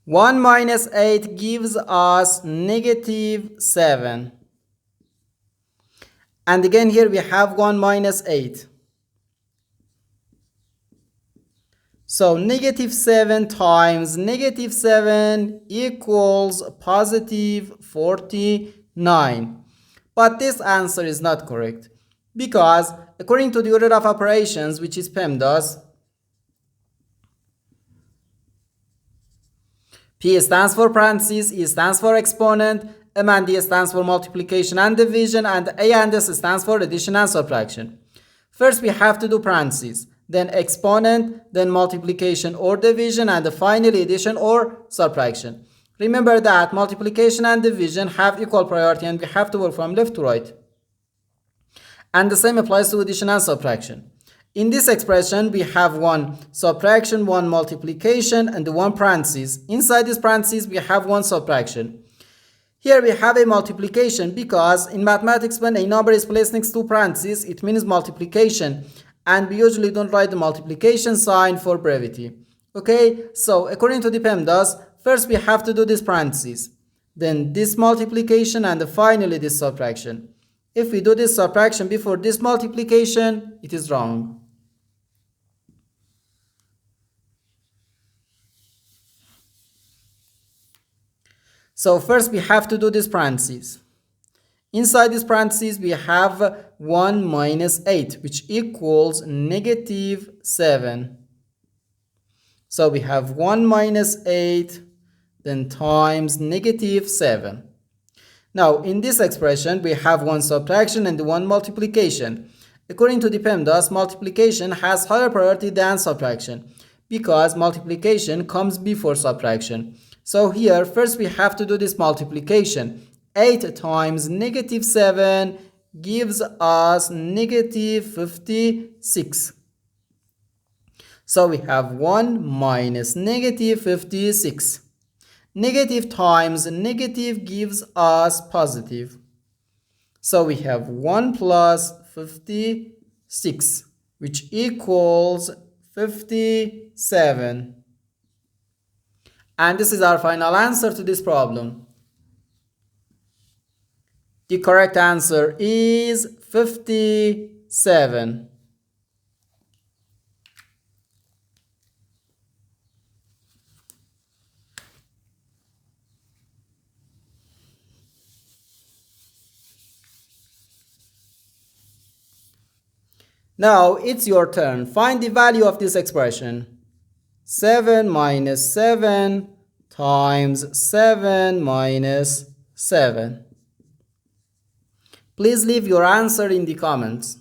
1 minus 8 gives us negative 7. And again here we have 1 minus 8. So negative 7 times negative 7 equals positive 49. But this answer is not correct, because according to the order of operations, which is PEMDAS, P stands for parentheses, E stands for exponent, M and D stands for multiplication and division, and A and S stands for addition and subtraction. First we have to do parentheses, then exponent, then multiplication or division, and finally addition or subtraction. Remember that multiplication and division have equal priority and we have to work from left to right. And the same applies to addition and subtraction. In this expression, we have one subtraction, one multiplication, and one parentheses. Inside this parentheses, we have one subtraction. Here we have a multiplication because in mathematics, when a number is placed next to parentheses, it means multiplication. And we usually don't write the multiplication sign for brevity. Okay, so according to the PEMDAS, first we have to do this parentheses, then this multiplication, and finally this subtraction. If we do this subtraction before this multiplication, it is wrong. So first we have to do this parentheses. Inside this parentheses we have 1 minus 8, which equals negative 7. So we have 1 minus 8 then times negative 7. Now in this expression we have one subtraction and one multiplication. According to the PEMDAS, multiplication has higher priority than subtraction because multiplication comes before subtraction. So here first we have to do this multiplication. 8 times negative 7 gives us negative 56. So we have 1 minus negative 56. Negative times negative gives us positive. So we have 1 plus 56, which equals 57. And this is our final answer to this problem. The correct answer is 57. Now it's your turn. Find the value of this expression. 7 minus 7 times 7 minus 7. Please leave your answer in the comments.